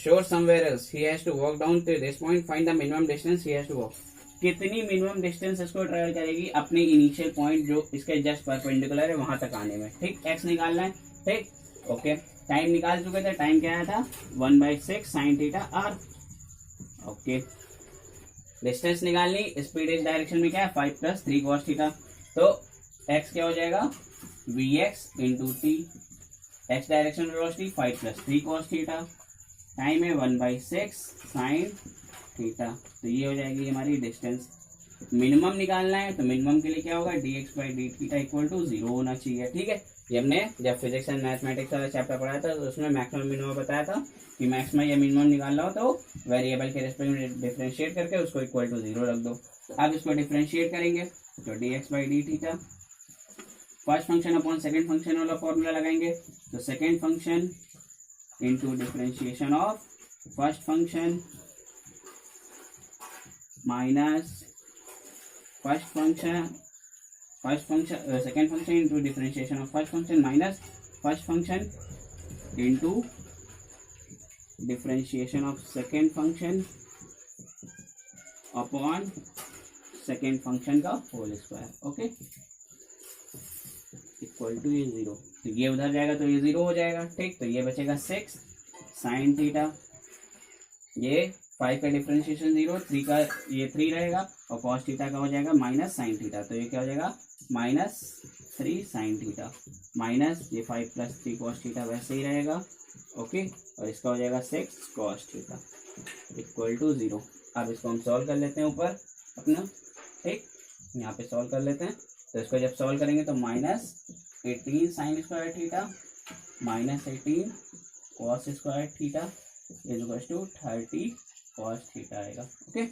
S1: shore somewhere else, he has to walk down to this point. Find the minimum distance he has to walk. कितनी minimum distance इसको travel करेगी अपने initial point जो इसके just perpendicular है वहां तक आने में। ठीक, एक्स निकालना है। ठीक, ओके, टाइम निकाल चुके थे। टाइम क्या आया था 1/6 sine theta R. Okay, distance निकालनी, स्पीड इस डायरेक्शन में क्या है 5 + 3 cos थीटा। तो x क्या हो जाएगा vx into T, x direction velocity 5 + 3 cos theta, time है 1/6 साइन थीटा। तो ये हो जाएगी हमारी डिस्टेंस। मिनिमम निकालना है तो मिनिमम के लिए क्या होगा dx/d थीटा = 0 होना चाहिए। ठीक है, ये हमने जब फिजिक्स एंड मैथमेटिक्स वाला चैप्टर पढ़ाया था तो उसमें मैक्सिमम मिनिमम बताया था कि मैक्सिमम या मिनिमम निकालना हो तो वेरिएबल के रेस्पेक्ट में डिफरेंशिएट करके उसको = 0 रख दो। अब इसको डिफरेंशिएट करेंगे तो dx/d theta first function upon second function वाला फॉर्मूला लगाएंगे। तो second function into differentiation of first function minus second function into differentiation of first function minus first function into differentiation of second function upon second function का whole square. Okay, equal to ये 0। तो ये उधर जाएगा तो ये 0 हो जाएगा। ठीक, तो ये बचेगा 6 साइन थीटा, ये 5 का डिफरेंशिएशन 0, 3 का ये 3 रहेगा और cos थीटा का हो जाएगा माइनस साइन थीटा। तो ये क्या हो जाएगा -3 साइन थीटा माइनस ये 5 + 3 cos थीटा वैसे ही रहेगा। ओके, और इसका हो जाएगा 6 cos थीटा = 0। अब इसको हम सॉल्व कर लेते हैं ऊपर अपना। ठीक, यहाँ पे सॉल्व कर लेते हैं। तो इसको जब सॉल्व करेंगे तो -18 sine square theta -18 cos square theta = 30 cos theta आएगा। ओके,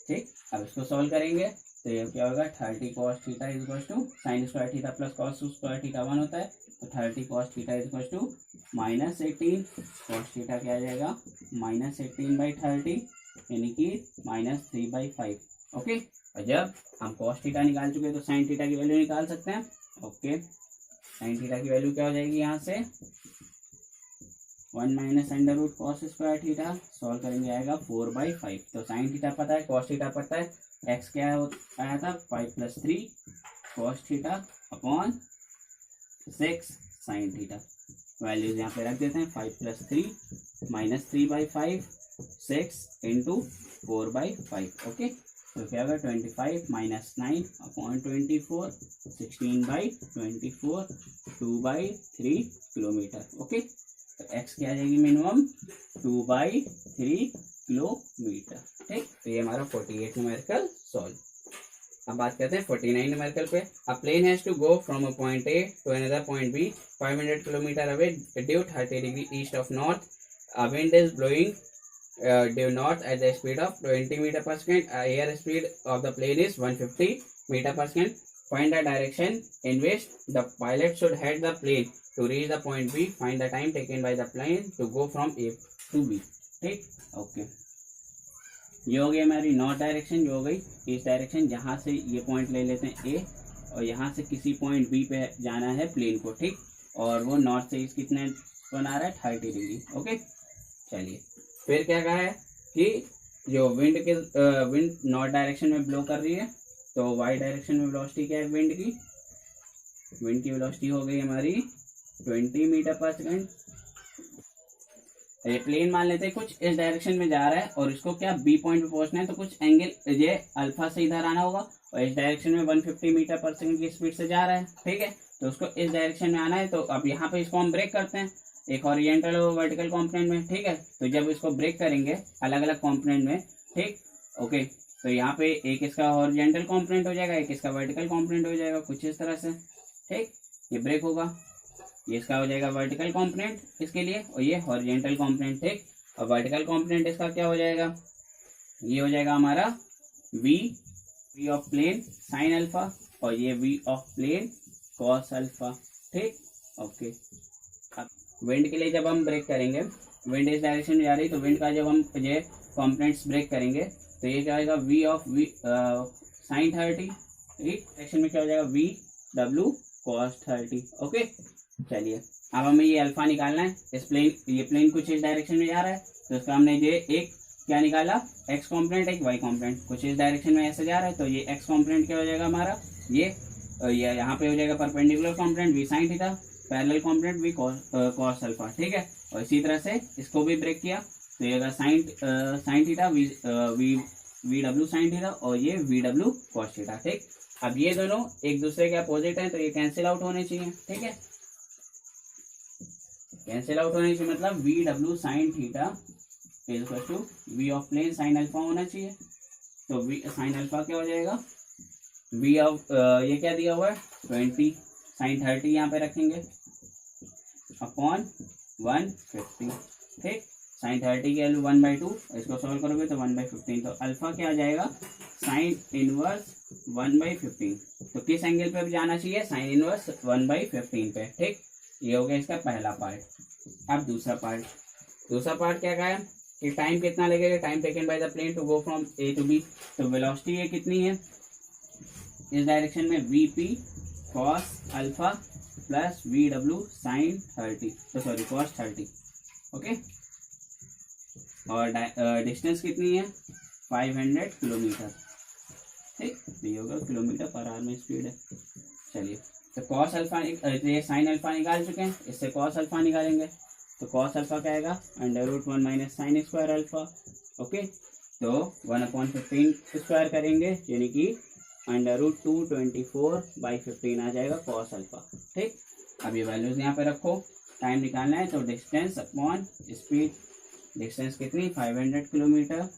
S1: ठीक, अब इसको सॉल्व करेंगे तो ये क्या होगा 30 cos theta = sine square theta plus cos square theta 1 होता है। तो 30 cos थीटा = -18 cos थीटा क्या आ जाएगा -18/30 यानी कि -3/5। ओके, और जब हम cos थीटा निकाल चुके तो साइन थीटा की वैल्यू निकाल सकते हैं। ओके, साइन थीटा की वैल्यू क्या हो जाएगी यहाँ से 1 - √ cos स्क्वायर थीटा, सॉल्व करेंगे आएगा 4/5। तो साइन थीटा पता है, cos थीटा पता है, x क्या आया था 5 + 3 cos theta upon 6 sine theta. Values यहाँ पे रख देते हैं 5 + 3 -3/5 6 × 4/5। ओके, तो क्या होगा 25 - 9 अपॉन 24 16/24 2/3 किलोमीटर। ओके, तो x क्या आ जाएगी मिनिमम 2/3 किलोमीटर। ठीक, तो ये हमारा 48 न्यूमेरिकल सॉल्व। अब बात करते हैं 49 न्यूमेरिकल पे। A plane has to go from a point A to another point B 500 kilometre away due 30 degree east of north. A wind is blowing due north at the speed of 20 meter per second. Air speed of the plane is 150 meter per second. Find the direction in which the pilot should head the plane to reach the point B. Find the time taken by the plane to go from A to B. ठीक, okay, ये हो गई हमारी north direction, जो हो गई इस direction जहाँ से ये पॉइंट ले लेते हैं A और यहाँ से किसी पॉइंट B पे जाना है प्लेन को। ठीक, और वो नॉर्थ से ईस्ट कितने बना रहा है 30 डिग्री। ओके, चलिए फिर क्या कहा है कि जो विंड नॉर्थ डायरेक्शन में ब्लो कर रही है तो वाई डायरेक्शन में वेलोसिटी क्या है विंड की वेलोसिटी हो गई हमारी 20 मीटर पर सेकंड ये प्लेन मान लेते हैं कुछ इस डायरेक्शन में जा रहा है और इसको क्या बी पॉइंट पे पहुंचना है, तो कुछ एंगल ये अल्फा से इधर आना होगा और इस डायरेक्शन में 150 मीटर पर सेकंड की स्पीड से जा रहा है, ठीक है। तो उसको इस डायरेक्शन में आना है, तो अब यहाँ पे इसको हम ब्रेक करते हैं एक हॉरिजॉन्टल और वर्टिकल कंपोनेंट में, ठीक है। तो जब इसको ब्रेक करेंगे अलग अलग कंपोनेंट में, ठीक, ओके, तो यहाँ पे एक इसका हॉरिजॉन्टल कंपोनेंट हो जाएगा, एक इसका वर्टिकल कंपोनेंट हो जाएगा, कुछ इस तरह से, ठीक। ये ब्रेक होगा, ये इसका हो जाएगा वर्टिकल कंपोनेंट इसके लिए और ये हॉरिजॉन्टल कंपोनेंट, ठीक। और वर्टिकल कंपोनेंट इसका क्या हो जाएगा, ये हो जाएगा हमारा V of plane sine alpha और ये V of plane cos alpha, ठीक, ओके। अब विंड के लिए जब हम ब्रेक करेंगे, विंड इस डायरेक्शन में जा रही है, तो विंड का जब हम ये कंपोनेंट्स ब्रेक करेंगे तो ये क्या होगा, वी ऑफ साइन 30, ठीक, डायरेक्शन में क्या हो जाएगा, वी डब्ल्यू कॉस 30, ओके। चलिए अब हमें ये अल्फा निकालना है, इस प्लेन, ये प्लेन कुछ इस डायरेक्शन में जा रहा है, तो इसका हमने ये एक क्या निकाला, एक्स कॉम्पोनेंट एक वाई कॉम्पोनेंट, कुछ इस डायरेक्शन में ऐसे जा रहा है, तो ये एक्स कॉम्पोनेंट क्या हो जाएगा हमारा, ये यहाँ पे हो जाएगा perpendicular component V sine theta, parallel component V cos alpha, ठीक है। और इसी तरह से इसको भी ब्रेक किया, तो ये sine theta V W sine theta और ये वी डब्ल्यू कॉस थीटा, ठीक। अब ये दोनों एक दूसरे के अपोजिट हैं, तो ये कैंसिल आउट होने चाहिए, ठीक है। कैंसिल आउट होने चाहिए मतलब V W sine theta is equal to V of plane sine alpha होना चाहिए, तो वी साइन अल्फा क्या हो जाएगा, वी ऑफ ये क्या दिया हुआ है 20 साइन 30 यहाँ पे रखेंगे अपॉन 150, ठीक। साइन 30 की वैल्यू 1/2, इसको सॉल्व करोगे तो 1/15, तो अल्फा क्या आ जाएगा, साइन इनवर्स 1/15, तो किस एंगल पे भी जाना चाहिए, साइन इनवर्स 1/15 पे, ठीक। ये हो गया इसका पहला पार्ट। अब दूसरा पार्ट क्या कहा है कि टाइम कितना लगेगा, time taken by the plane to go from A to B, तो वेलोसिटी ये कितनी है इस डायरेक्शन में, v p cos alpha plus v W sine 30, तो सॉरी कॉस 30, ओके। और डिस्टेंस कितनी है 500 किलोमीटर, ठीक, ये होगा किलोमीटर पर आवर में स्पीड है। चलिए तो कॉस अल्फा, ये साइन अल्फा निकाल चुके हैं, इससे कॉस अल्फा निकालेंगे, तो कॉस अल्फा क्या आएगा √1 minus sine square alpha, okay. तो 1/15 स्क्वायर करेंगे यानी कि √224/15 आ जाएगा कॉस अल्फा, ठीक। अब ये वैल्यूज यहाँ पे रखो, टाइम निकालना है, तो डिस्टेंस अपॉन स्पीड, डिस्टेंस कितनी 500 किलोमीटर,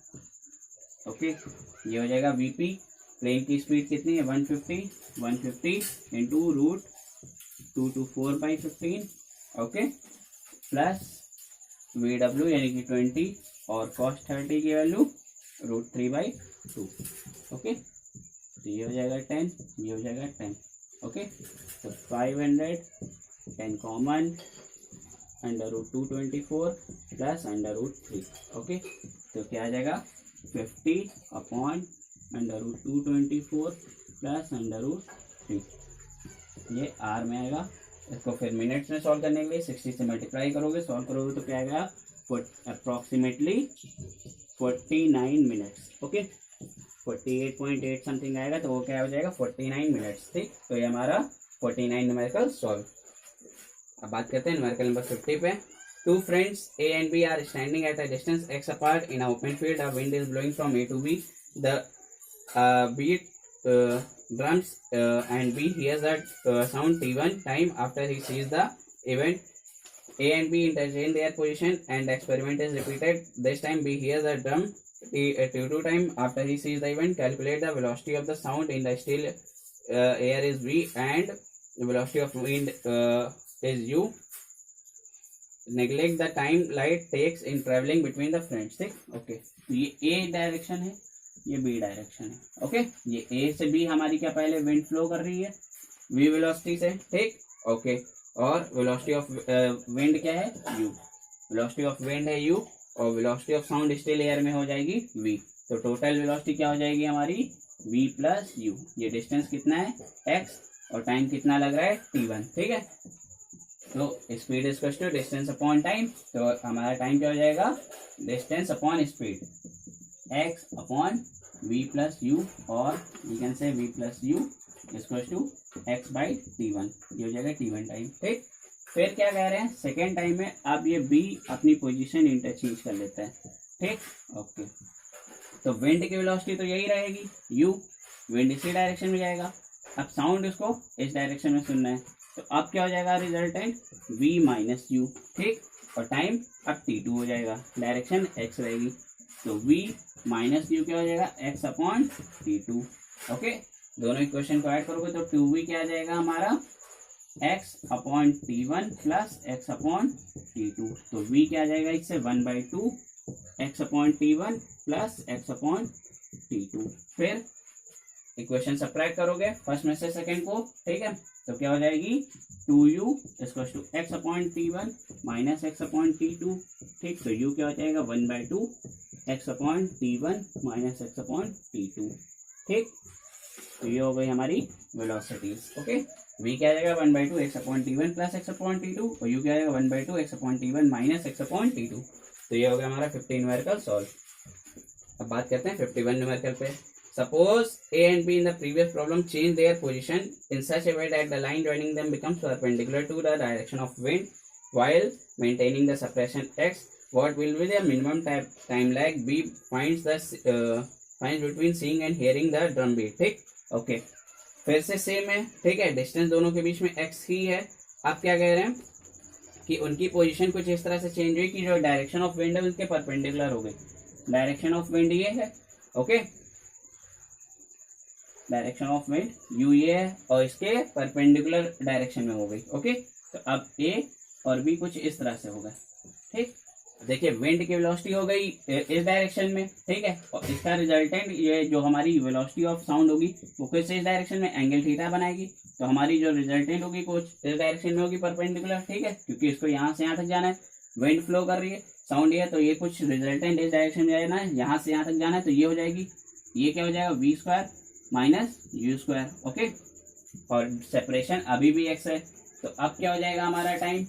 S1: ओके। ये हो जाएगा वीपी, प्लेन की स्पीड कितनी है 150 into √224/15, okay, plus v W यानी कि 20 और कॉस 30 की वैल्यू √3/2, ओके। तो ये हो जाएगा 10, ये हो जाएगा 10, ओके। तो 500 10 कॉमन √224 प्लस √3, ओके। तो क्या आ जाएगा 50 अपॉन √224 प्लस √3, ये आर में आएगा। इसको फिर मिनट्स में सॉल्व करने के लिए 60 से मल्टीप्लाई करोगे, सॉल्व करोगे तो क्या आएगा अप्रोक्सीमेटली 49 मिनट्स, ओके। 48.8 समथिंग आएगा, तो वो क्या हो जाएगा 49 मिनट्स, ठीक। तो ये हमारा 49 न्यूमेरिकल सॉल्व। अब बात करते हैं न्यूमेरिकल नंबर 50 पे। Two friends A and B are standing at a distance x apart in an open field. A wind is blowing from A to B. The beat drums and B hears that sound T1 time after he sees the event. A and B interchange their position and the experiment is repeated. This time B hears the drum T2 time after he sees the event. Calculate the velocity of the sound in the still air is V and the velocity of wind is U. Neglect the time light takes in travelling between the friends, ठीक, okay. तो ये ए direction है, ये B direction है, okay. ये ए से B हमारी क्या पहले विंड फ्लो कर रही है वी वेलोसिटी से, ठीक, ओके। और वेलोसिटी ऑफ विंड क्या है यू, वेलोसिटी ऑफ विंड है यू और velocity of sound still air में हो जाएगी वी। तो टोटल वेलोसिटी क्या हो जाएगी हमारी वी प्लस यू। ये डिस्टेंस कितना है एक्स और टाइम कितना लग रहा है T1, ठीक है। तो speed is to distance upon time, तो हमारा टाइम क्या हो जाएगा distance upon speed x upon v plus u, और we can say v plus u is to x/T1, ये हो जाएगा T1 टाइम, ठीक। फिर क्या कह रहे हैं, सेकेंड टाइम में अब ये बी अपनी पोजीशन इंटरचेंज कर लेता है, ठीक, ओके। तो विंड की वेलोसिटी तो यही रहेगी यू, विंड इसी डायरेक्शन में जाएगा। अब साउंड इसको इस डायरेक्शन में सुनना है, तो अब क्या हो जाएगा रिजल्टेंट, v माइनस यू, ठीक, और टाइम अब t2 हो जाएगा, डायरेक्शन x रहेगी, तो v माइनस यू क्या हो जाएगा, x अपॉन t2, ओके। दोनों इक्वेशन को ऐड करोगे तो 2v क्या आ जाएगा हमारा, x upon t1 plus x upon t2, तो v क्या आ जाएगा इससे 1/2 x upon t1 plus x upon t2। फिर इक्वेशन सब्ट्रैक्ट करोगे फर्स्ट में से सेकंड को, ठीक है, तो क्या हो जाएगी 2u equals to x upon t1 minus x upon t2, ठीक, तो u क्या हो जाएगा 1/2 x upon t1 minus x upon t2, ठीक। तो ये हो गई हमारी वेलोसिटीज, ओके। v क्या आ जाएगा 1/2 x upon t1 plus x upon t2 और u क्या आ जाएगा 1/2 x upon t1 minus x upon t2। तो ये हो गया हमारा 50 न्यूमेरिकल सॉल्व। अब बात करते हैं 51 न्यूमेरिकल पे। Suppose A and B in the previous problem change their position in such a way that the line joining them becomes perpendicular to the direction of wind while maintaining the separation x. What will be the minimum time lag B finds between seeing and hearing the drum beat, ठीक, okay. फिर से same है, ठीक है, distance दोनों के बीच में x ही है। अब क्या कह रहे हैं कि उनकी पोजीशन कुछ इस तरह से चेंज हुई कि जो डायरेक्शन ऑफ विंड है उनके परपेंडिकुलर हो गई। डायरेक्शन ऑफ विंड ये है, okay, direction of wind you ये है और इसके परपेंडिकुलर डायरेक्शन में हो गई, ओके। तो अब ए और बी कुछ इस तरह से होगा, ठीक। देखिए विंड की वेलोसिटी हो गई इस डायरेक्शन में, ठीक है, और इसका रिजल्टेंट ये जो हमारी वेलोसिटी ऑफ साउंड होगी वो कुछ इस डायरेक्शन में एंगल थीटा बनाएगी, तो हमारी जो रिजल्टेंट होगी कुछ इस डायरेक्शन में होगी परपेंडिकुलर, ठीक है, क्योंकि इसको यहाँ से यहाँ तक जाना है, विंड फ्लो कर रही है, साउंड ये, तो ये कुछ रिजल्टेंट इस डायरेक्शन में जाना है, यहाँ से यहाँ तक जाना है, तो ये हो जाएगी, ये क्या हो जाएगा v square minus u square, okay. और सेपरेशन अभी भी x है, तो अब क्या हो जाएगा हमारा टाइम,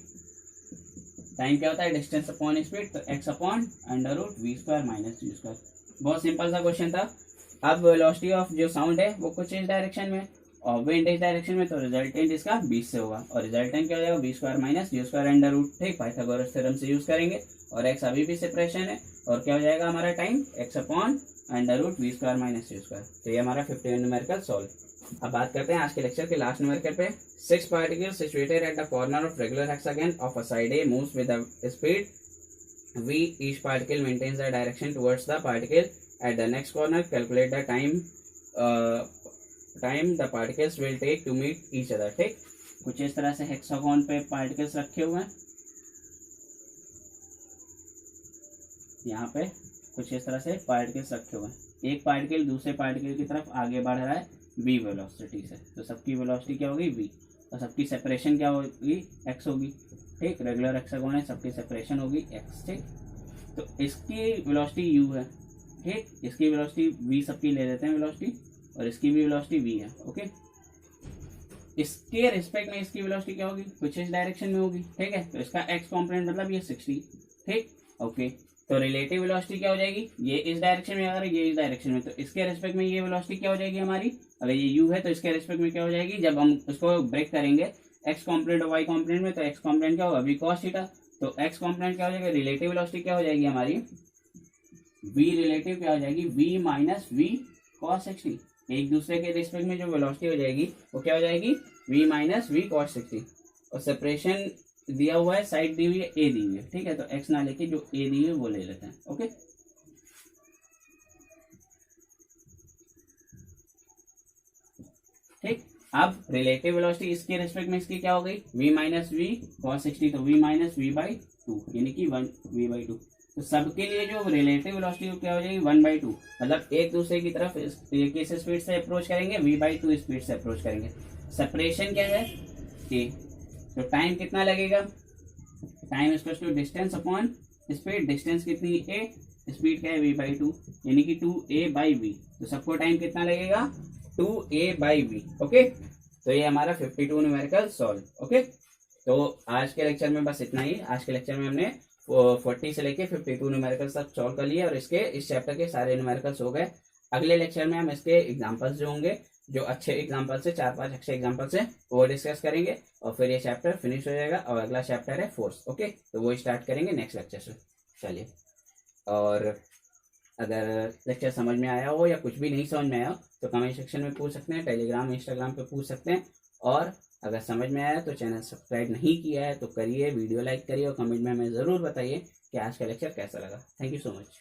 S1: टाइम क्या होता है डिस्टेंस अपॉन स्पीड, तो x upon under root v square minus u square. बहुत सिंपल सा क्वेश्चन था। अब वेलोसिटी ऑफ जो साउंड है वो कुछ इस डायरेक्शन में और विंड इस डायरेक्शन में, तो रिजल्टेंट इसका 20 से होगा और रिजल्टेंट क्या हो जाएगा v square minus u square under root, ठीक, पाइथागोरस थ्योरम से यूज करेंगे और x अभी भी सेपरेशन है और क्या हो जाएगा हमारा time x upon under root v square minus u square. तो ये हमारा 51 न्यूमेरिकल सॉल्व। अब बात करते हैं आज के लेक्चर के लास्ट न्यूमेरिकल पे। 6 particles situated at the corner of regular hexagon of a side A moves with a speed v. Each particle maintains the direction towards the particle at the next corner. Calculate the time the particles will take to meet each other, ठीक। कुछ इस तरह से hexagon पे particles रखे हुए हैं, यहाँ पे कुछ इस तरह से पार्टिकल्स रखे हुए हैं, एक पार्टिकल दूसरे पार्टिकल की तरफ आगे बढ़ रहा है v वेलोसिटी से, तो सबकी वेलोसिटी क्या होगी v और सबकी सेपरेशन क्या होगी x होगी, ठीक, रेगुलर हेक्सागोन है, सबकी सेपरेशन होगी x, ठीक। तो इसकी वेलोसिटी u है, ठीक, इसकी वेलोसिटी v सबकी ले लेते हैं वेलोसिटी और इसकी भी वेलोसिटी v है, ओके। इसके रिस्पेक्ट में इसकी वेलोसिटी क्या होगी, कुछ इस डायरेक्शन में होगी, ठीक है, तो इसका x कॉम्पोनेंट मतलब ये 60, ठीक, ओके। तो रिलेटिव वेलोसिटी क्या हो जाएगी, ये इस डायरेक्शन में, अगर ये इस डायरेक्शन में, तो इसके रेस्पेक्ट में ये वेलोसिटी क्या हो जाएगी हमारी, अगर ये u है तो इसके रेस्पेक्ट में क्या हो जाएगी, जब हम उसको ब्रेक करेंगे x कॉम्पोनेंट और y कॉम्पोनेंट में, तो x कॉम्पोनेंट क्या होगा v cos थीटा, तो x कॉम्पोनेंट क्या हो जाएगा, रिलेटिव वेलोसिटी क्या हो जाएगी हमारी v रिलेटिव क्या हो जाएगी v माइनस v cos 60। एक दूसरे के रिस्पेक्ट में जो वेलोसिटी हो जाएगी वो क्या हो जाएगी v माइनस v cos 60। और सेपरेशन दिया हुआ है, साइड दी हुई है, a दी हुई है, ठीक है, तो x ना लेके जो a दी हुई है वो ले लेते हैं, ओके। ठीक, अब रिलेटिव वेलोसिटी इसके रेस्पेक्ट में इसकी क्या हो गई v माइनस v cos 60, तो v माइनस v/2 यानी कि 1 v/2। तो सबके लिए जो रिलेटिव वेलोसिटी क्या हो जाएगी 1/2, मतलब एक दूसरे की तरफ किस स्पीड से अप्रोच करेंगे, v/2 स्पीड से अप्रोच करेंगे। सेपरेशन क्या है a, तो टाइम कितना लगेगा, time equal to distance upon speed, distance कितनी a, स्पीड क्या है v/2 यानी कि 2a/v, तो सबको टाइम कितना लगेगा 2a/v, ओके। तो ये हमारा 52 न्यूमेरिकल सॉल्व, ओके। तो आज के लेक्चर में बस इतना ही। आज के लेक्चर में हमने 40 से लेके 52 न्यूमेरिकल्स तक सॉल्व कर लिए और इस चैप्टर के सारे न्यूमेरिकल्स हो गए। अगले लेक्चर में हम इसके एग्जांपल्स जो होंगे जो अच्छे एग्जाम्पल से, 4-5 अच्छे एग्जाम्पल से वो डिस्कस करेंगे और फिर ये चैप्टर फिनिश हो जाएगा और अगला चैप्टर है फोर्स। ओके, तो वो स्टार्ट करेंगे नेक्स्ट लेक्चर से। चलिए, और अगर लेक्चर समझ में आया हो या कुछ भी नहीं समझ में आया हो तो कमेंट सेक्शन में पूछ सकते हैं, टेलीग्राम इंस्टाग्राम पे पूछ सकते हैं। और अगर समझ में आया तो चैनल सब्सक्राइब नहीं किया है तो करिए, वीडियो लाइक करिए और कमेंट में हमें ज़रूर बताइए कि आज का लेक्चर कैसा लगा। Thank you so much.